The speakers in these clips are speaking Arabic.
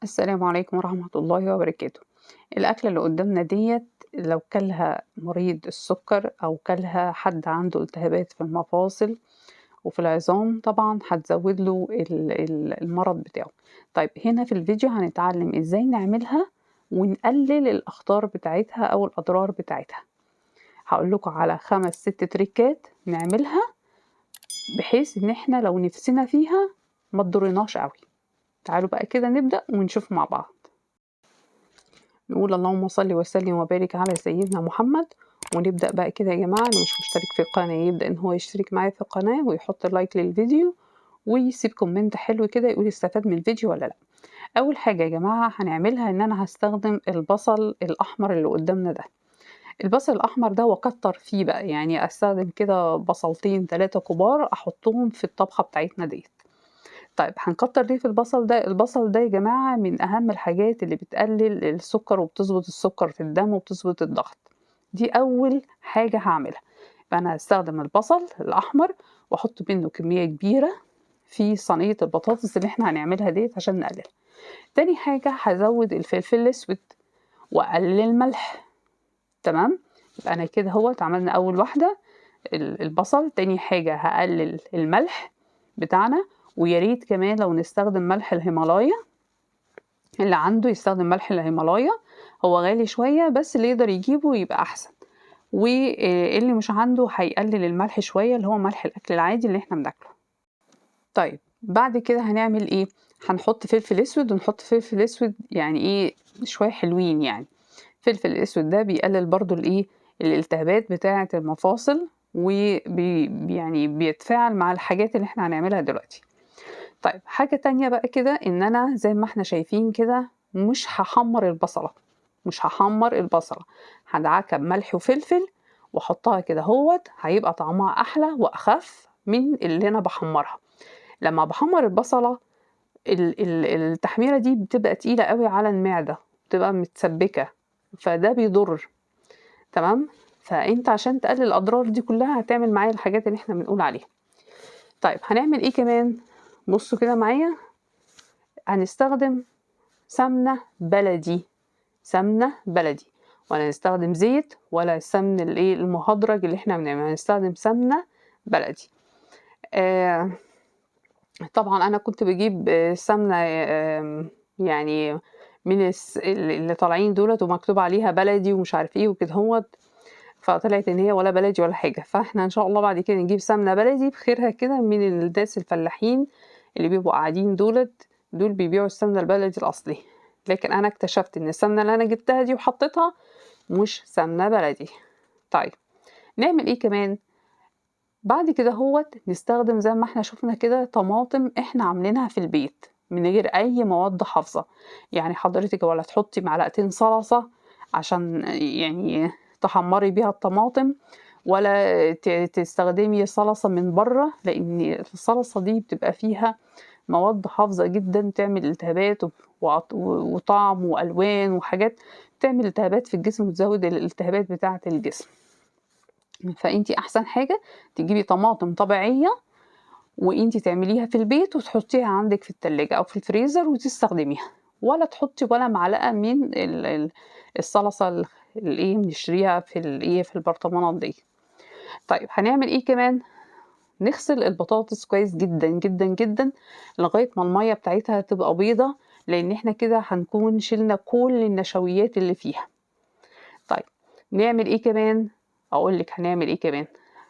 السلام عليكم ورحمة الله وبركاته. الأكلة اللي قدامنا ديّة لو كلها مريض السكر أو كلها حد عنده التهابات في المفاصل وفي العظام طبعًا هتزود له المرض بتاعه. طيب هنا في الفيديو هنتعلم إزاي نعملها ونقلل الأخطار بتاعتها أو الأضرار بتاعتها. هاقول لكم على 5، 6 تريكات نعملها بحيث إن إحنا لو نفسنا فيها ما تضرناش أوي. تعالوا بقى كده نبدأ ونشوف مع بعض. نقول اللهم صل وسلم وبارك على سيدنا محمد، ونبدأ بقى كده يا جماعة. اللي مش مشترك في القناة يبدأ إن هو يشترك معايا في القناة ويحط لايك للفيديو ويسيب كومنت حلو كده يقول استفاد من الفيديو ولا لأ. أول حاجة يا جماعة هنعملها إن أنا هستخدم البصل الأحمر اللي قدامنا ده. البصل الأحمر ده وأكتر فيه بقى، يعني أستخدم كده بصلتين 3 كبار أحطهم في الطبخة بتاعتنا ديت. طيب هنكتر ليه في البصل ده؟ البصل ده يا جماعة من أهم الحاجات اللي بتقلل السكر وبتظبط السكر في الدم وبتظبط الضغط. دي أول حاجة هاعملها. فأنا هاستخدم البصل الأحمر وأحط منه كمية كبيرة في صينية البطاطس اللي إحنا هنعملها ديّة عشان نقللها. تاني حاجة هازود الفلفل الأسود وأقلل الملح. تمام؟ يبقى أنا كده أهوّة عملنا أول واحدة البصل. تاني حاجة هاقلل الملح بتاعنا، ويا ريت كمان لو نستخدم ملح الهيمالايا، اللي عنده يستخدم ملح الهيمالايا. هو غالي شوية بس اللي يقدر يجيبه يبقى أحسن، واللي مش عنده هيقلل الملح شوية اللي هو ملح الأكل العادي اللي إحنا بناكله. طيب بعد كده هنعمل إيه؟ هنحط فلفل أسود ونحط فلفل أسود يعني إيه شوية حلوين يعني. الفلفل الأسود ده بيقلل برضه الالتهابات بتاعة المفاصل يعني بيتفاعل مع الحاجات اللي إحنا هنعملها دلوقتي. طيب حاجة تانية بقى كده إن أنا زي ما إحنا شايفين كده مش هاحمّر البصلة، مش هاحمّر البصلة، هادعكها بملح وفلفل وأحطها كده أهوّة، هيبقى طعمها أحلى وأخف من اللي أنا باحمّرها. لمّا باحمّر البصلة التحميرة دي بتبقى تقيلة أوي على المعدة، بتبقى متسبِّكة، فده بيضر. تمام؟ فأنت عشان تقلل الأضرار دي كلّها هتعمل معايا الحاجات اللي إحنا بنقول عليها. طيب هنعمل إيه كمان؟ بُصّوا كده معايا، هنستخدم سمنة بلدي، سمنة بلدي، ولا نستخدم زيت ولا السمن المهدرج اللي إحنا بنعمله، هنستخدم سمنة بلدي. آآ طبعًا أنا كنت باجيب سمنة يعني من اللي طالعين دُولة ومكتوب عليها بلدي ومش عارف إيه وكدهوّة، فطلعت إن هي ولا بلدي ولا حاجة. فإحنا إن شاء الله بعد كده نجيب سمنة بلدي بخيرها كده من الناس الفلاحين اللي بيبقوا قاعدين دُولة، دول بيبيعوا السمنة البلدي الأصلي. لكن أنا اكتشفت إن السمنة اللي أنا جبتها دي وحطيتها مش سمنة بلدي. طيب نعمل إيه كمان؟ بعد كدهوّة نستخدم زي ما إحنا شُفنا كده طماطم إحنا عاملينها في البيت من غير أي مواد حافظة. يعني حضرتِك ولا تحطّي معلقتين صلصة عشان يعني تحمّري بيها الطماطم، ولا تستخدمي صلصة من برّه، لإن الصلصة دي بتبقى فيها مواد حافظة جدًا تعمل التهابات وطعم وألوان وحاجات تعمل التهابات في الجسم وتزوّد الالتهابات بتاعة الجسم. فأنتِ أحسن حاجة تجيبي طماطم طبيعية وأنتِ تعمليها في البيت وتحطيها عندِك في التلاجة أو في الفريزر وتستخدميها، ولا تحطي ولا معلقة من الصلصة بنشتريها في البرطمانات ديّة. طيب هنعمل إيه كمان؟ نغسل البطاطس كويس جدًا، جدًا، جدًا لغاية ما المَيّة بتاعتها تبقى بيضا، لإن إحنا كده هنكون شِلنا كل النشويات اللي فيها. طيب نعمل إيه كمان؟ أقول لِك هنعمل إيه كمان،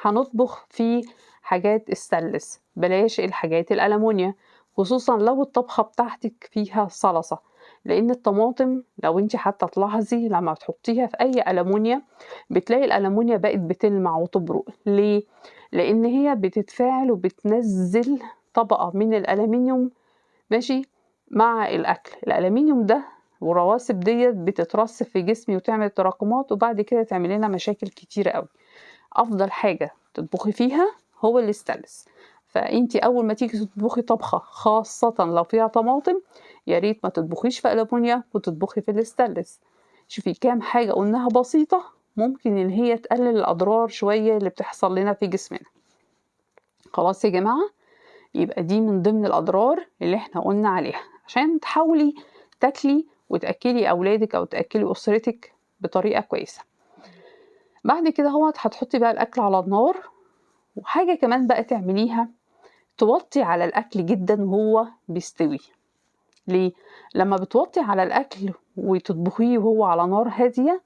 هنطبخ في حاجات stainless بلاش الحاجات الألمونيا، خصوصًا لو الطبخة بتاعتِك فيها صلصة، لإن الطماطم لو أنتِ حتى تلاحظي لمّا بتحطيها في أي ألمونيا بتلاقي الألمونيا بقت بتلمع وتبرق. ليه؟ لإن هي بتتفاعل وبتنزّل طبقة من الألمنيوم ماشي، مع الأكل. الألمنيوم ده والرواسب ديّة بتترسب في جسمي وتعمل تراكمات وبعد كده تعمل لنا مشاكل كتيرة أوي. أفضل حاجة تطبخي فيها هو الstainless. فأنتِ أول ما تيجي تطبخي طبخة خاصةً لو فيها طماطم، يا ريت ما تطبخيش في ألمونيا وتطبخي في الstainless. شوفي كام حاجة قُلناها بسيطة ممكن إن هي تقلل الأضرار شوية اللي بتحصل لنا في جسمنا. خلاص يا جماعة؟ يبقى دي من ضمن الأضرار اللي إحنا قُلنا عليها، عشان تحاولي تاكلي وتاكلي اولادك او تاكلي اسرتك بطريقه كويسه. بعد كده هتحطي بقى الاكل على النار. وحاجه كمان بقى تعمليها، توطي على الاكل جدا وهو بيستوي. ليه؟ لما بتوطي على الاكل وتطبخيه وهو على نار هاديه،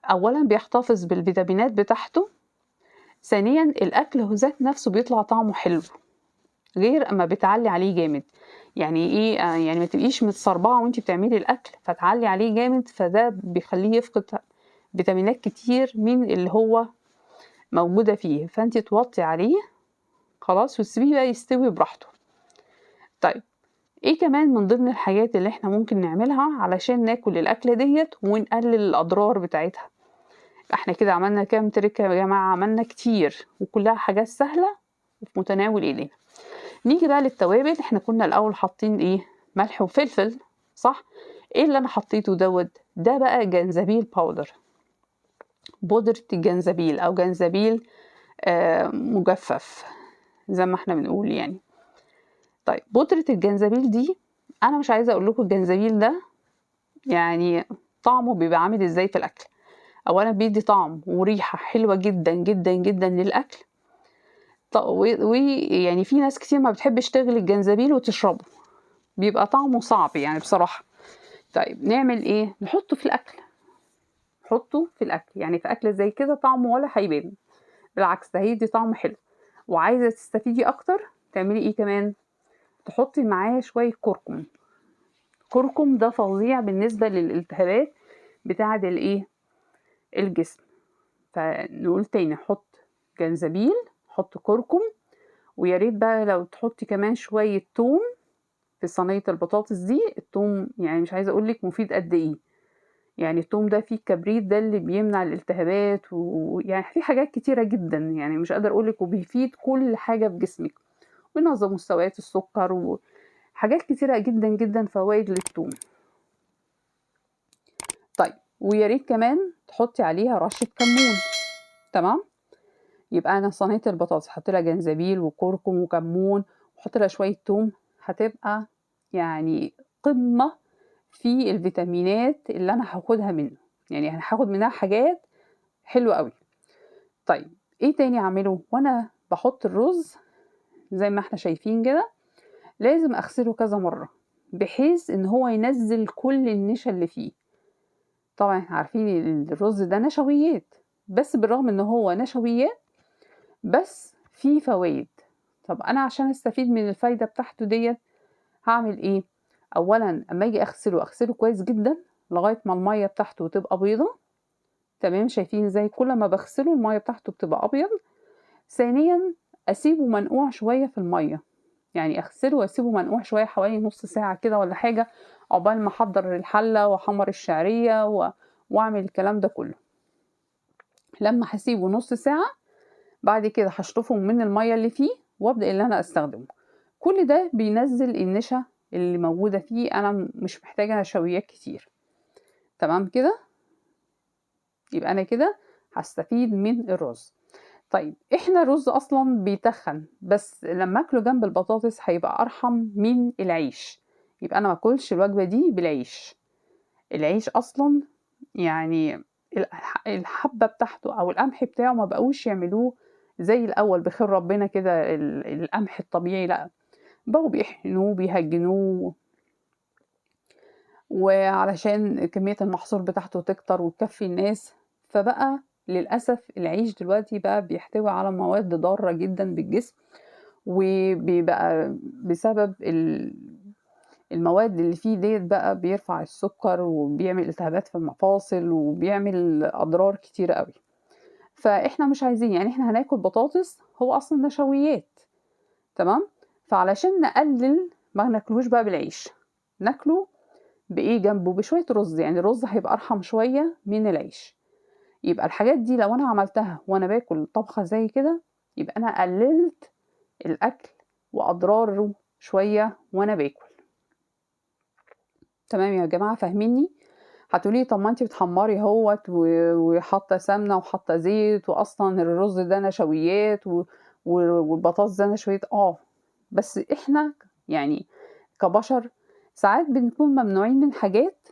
اولا بيحتفظ بالفيتامينات بتاعته، ثانيا الاكل ذات نفسه بيطلع طعمه حلو غير اما بتعلي عليه جامد. يعني ايه؟ يعني ما تبقيش متصربعه وانت بتعملي الاكل فتعلي عليه جامد، فده بيخليه يفقد فيتامينات كتير من اللي هو موجوده فيه. فانت توطي عليه خلاص وتسيبيه بقى يستوي براحته. طيب ايه كمان من ضمن الحاجات اللي احنا ممكن نعملها علشان ناكل الاكله ديت ونقلل الاضرار بتاعتها؟ احنا كده عملنا كام تركه يا جماعه؟ عملنا كتير وكلها حاجات سهله وفي متناول ايدينا. نيجي بقى للتوابل. احنا كنا الاول حاطين ايه؟ ملح وفلفل، صح؟ ايه اللي انا حطيته ده بقى جنزبيل باودر، بودرة الجنزبيل او جنزبيل مجفف زي ما احنا بنقول يعني. طيب بودرة الجنزبيل دي، انا مش عايزه اقول لكم الجنزبيل ده يعني طعمه بيبقى عامل ازاي في الاكل. اولا بيدي طعم وريحه حلوه جدا جدا جدا للاكل. ويعني في ناس كتير ما بتحبش تغلي الجنزبيل وتشربه، بيبقى طعمه صعب يعني بصراحه. طيب نعمل ايه؟ نحطه في الاكل. نحطه في الاكل، يعني في اكله زي كده طعمه ولا هيبان، بالعكس ده هيدي طعم حلو. وعايزه تستفيدي اكتر تعملي ايه كمان؟ تحطي معاه شويه كركم. كركم ده فظيع بالنسبه للالتهابات بتاعه الايه؟ الجسم. فنقول تاني، نحط جنزبيل، نحط كركم، ويا ريت بقى لو تحطي كمان شويه توم في صينيه البطاطس دي. التوم يعني مش عايزه اقولك مفيد قد ايه. يعني التوم ده فيه الكبريت ده اللي بيمنع الالتهابات، ويعني فيه حاجات كتيره جدا يعني مش قادر اقولك، وبيفيد كل حاجه في جسمك، وينظم مستويات السكر وحاجات كتيره جدا جدا فوائد للتوم. طيب ويا ريت كمان تحطي عليها رشه كمون. تمام؟ يبقى انا صينيه البطاطس حط لها جنزبيل وكركم وكمون وحط لها شويه توم، هتبقى يعني قمه في الفيتامينات اللي انا هاخدها منه. يعني انا هاخد منها حاجات حلوه قوي. طيب ايه تاني اعمله؟ وانا بحط الرز زي ما احنا شايفين كده لازم اغسله كذا مره بحيث ان هو ينزل كل النشا اللي فيه. طبعا احنا عارفين ان الرز ده نشويات، بس بالرغم ان هو نشويات بس فيه فوائد. طب انا عشان استفيد من الفايده بتاعته ديت هعمل ايه؟ اولا اما اجي اغسله كويس جدا لغايه ما الميه بتاعته تبقى بيضه. تمام؟ شايفين ازاي كل ما بغسله الميه بتاعته بتبقى ابيض. ثانيا اسيبه منقوع شويه في الميه، يعني اغسله واسيبه منقوع شويه حوالي نص ساعه كده ولا حاجه، عقبال ما احضر الحله واحمر الشعريه واعمل الكلام ده كله. لما هسيبه نص ساعه بعد كده هشطفه من الميه اللي فيه وابدا اللي انا استخدمه. كل ده بينزل النشا اللي موجوده فيه، انا مش محتاجه نشويات كتير. تمام كده؟ يبقى انا كده هستفيد من الرز. طيب احنا الرز اصلا بيتخن، بس لما اكله جنب البطاطس هيبقى ارحم من العيش. يبقى انا ما اكلش الوجبه دي بالعيش. العيش اصلا يعني الحبه بتاعته او القمح بتاعه ما بقوش يعملوه زي الاول بخير ربنا كده القمح الطبيعي، لا بقوا بيحقنوه بيهجنوه، وعلشان كميه المحصول بتاعته تكتر وتكفي الناس. فبقى للأسف العيش دلوقتي بقى بيحتوي على مواد ضارة جدا بالجسم، وبيبقى بسبب المواد اللي فيه ديت بقى بيرفع السكر وبيعمل التهابات في المفاصل وبيعمل أضرار كتيرة قوي. فإحنا مش عايزين، يعني إحنا هناكل بطاطس هو أصلا نشويات. تمام؟ فعلشان نقلل ما ناكلوش بقى بالعيش، ناكله بإيه جنبه؟ بشوية رز. يعني الرز هيبقى أرحم شوية من العيش. يبقى الحاجات دي لو انا عملتها وانا باكل طبخة زي كده يبقى انا قللت الاكل واضراره شوية وانا باكل. تمام يا جماعة؟ فاهميني؟ هتقولي طب ما انتي بتحمري اهوت وحاطه سمنه وحاطه زيت واصلا الرز ده نشويات والبطاطس ده نشويات. بس احنا يعني كبشر ساعات بنكون ممنوعين من حاجات،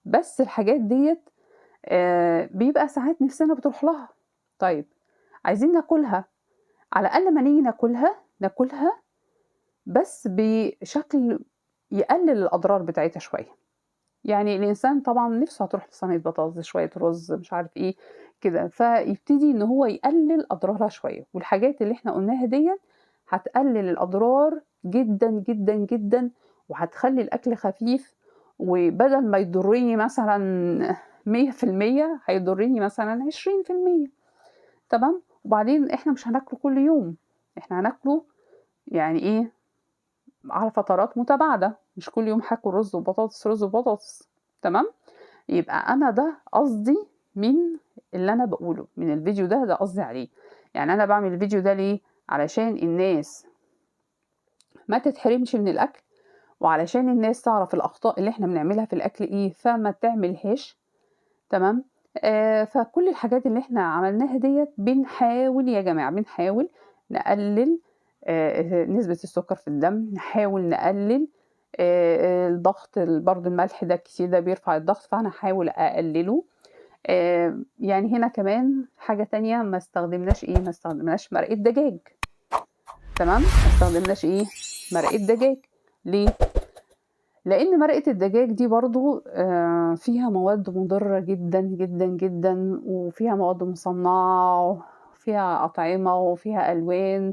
بس الحاجات ديت بيبقى ساعات نفسنا بتروح لها. طيب عايزين ناكلها، على الأقل ما نيجي ناكلها بس بشكل يقلل الأضرار بتاعتها شوية. يعني الإنسان طبعًا نِفسه هتروح لصينية بطاطس، شوية رز، مش عارف إيه كده، فيبتدي إن هو يقلل أضرارها شوية، والحاجات اللي إحنا قُلناها ديّة هتقلل الأضرار جدًا، جدًا، جدًا، وهتخلّي الأكل خفيف، وبدل ما يضرني مثلًا 100% هيضرني مثلًا 20%. تمام، وبعدين إحنا مش هناكله كل يوم، إحنا هناكله يعني إيه، على فترات متباعدة، مش كل يوم هاكل رز وبطاطس، رز وبطاطس. تمام، يبقى أنا ده قصدي من اللي أنا باقوله، من الفيديو ده قصدي عليه. يعني أنا باعمل الفيديو ده ليه؟ علشان الناس ما تتحرمش من الأكل، وعلشان الناس تعرف الأخطاء اللي إحنا بنعملها في الأكل إيه، فما تعملهاش. تمام، فكل الحاجات اللي إحنا عملناها ديّة بنحاول يا جماعة، بنحاول نقلل نسبة السكر في الدم، نحاول نقلل الضغط، برضه الملح ده الكتير ده بيرفع الضغط، فأنا هاحاول أقلله. يعني هنا كمان حاجة تانية، ما استخدمناش إيه، ما استخدمناش مرقة دجاج. تمام، ما استخدمناش إيه، مرقة دجاج. ليه؟ لإن مرقة الدجاج دي برضه فيها مواد مضرة جدًا، جدًا، جدًا، وفيها مواد مصنعة، وفيها أطعمة، وفيها ألوان،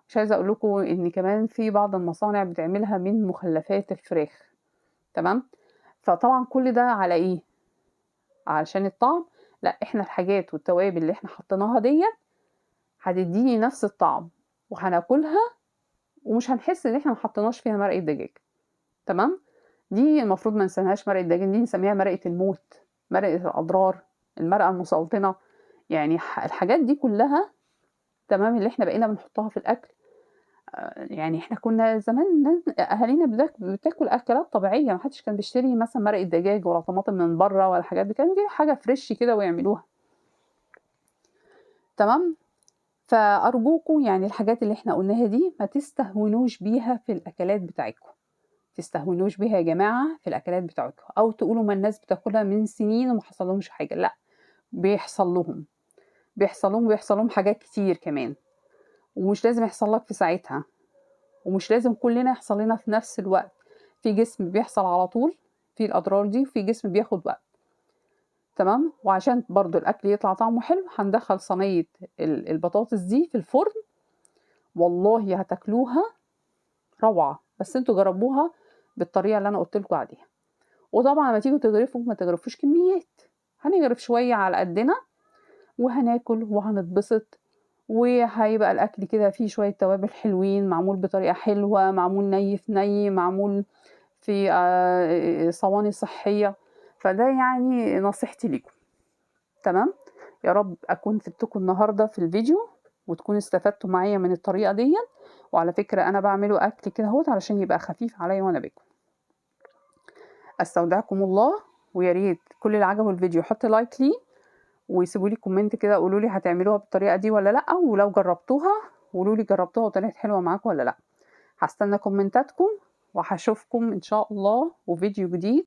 مش عايزة أقول لكم إن كمان في بعض المصانع بتعملها من مخلفات الفراخ. تمام، فطبعًا كل ده على إيه؟ علشان الطعم. لأ، إحنا الحاجات والتوابل اللي إحنا حطيناها ديّة هتدّيني نفس الطعم، وهناكلها ومش هنحس إن إحنا ما حطيناش فيها مرقة دجاج. تمام، دي المفروض ما نسميهاش مرقة دجاج، دي نسميها مرقة الموت، مرقة الأضرار، المرقة المسلطنة. يعني الحاجات دي كلها، تمام، اللي إحنا بقينا بنحطها في الأكل. يعني إحنا كنا زمان أهالينا بتاكل أكلات طبيعية، ما حدش كان بيشتري مثلًا مرقة دجاج ولا طماطم من برّه ولا الحاجات دي، كانوا بيجيبوا حاجة فريش كده ويعملوها. تمام، فأرجوكم يعني الحاجات اللي إحنا قُلناها دي ما تستهونوش بيها في الأكلات بتاعتكم، ما تستهونوش بيها يا جماعة في الأكلات بتاعتكم، أو تقولوا ما الناس بتاكلها من سنين وما حصلهمش حاجة. لأ، بيحصل لهم، بيحصل لهم حاجات كتير كمان، ومش لازم يحصل لك في ساعتها، ومش لازم كلنا يحصل لنا في نفس الوقت. في جسم بيحصل على طول في الأضرار دي، وفي جسم بياخد وقت. تمام، وعشان برضه الأكل يطلع طعمه حلو هندخل صينية البطاطس دي في الفرن، والله هتاكلوها روعة. بس انتوا جربوها بالطريقة اللي أنا قلت لكم عليها. وطبعا لما تيجوا تغرفوا ما تغرفوش كميات، هنغرف شوية على قدنا وهناكل وهنتبسط، وهيبقى الأكل كده فيه شوية توابل حلوين، معمول بطريقة حلوة، معمول ني في ني، معمول في صواني صحية. فده يعني نصيحتي ليكم. تمام، يا رب أكون فدتكم النهاردة في الفيديو، وتكونوا استفدتوا معايا من الطريقة ديّة. وعلى فكرة أنا باعمله أكل كده أهوّة علشان يبقى خفيف عليَّ وأنا باكل. أستودعكم الله، ويا ريت كل اللي عجبه الفيديو يحط لايك ليه، ويسيبوا لي كومنت كده قولوا لي هتعملوها بالطريقة دي والّا لأ، ولو جربتوها قولوا لي جربتوها وطلعت حلوة معاكم والّا لأ. هاستنى كومنتاتكم، وهاشوفكم إن شاء الله وفيديو جديد.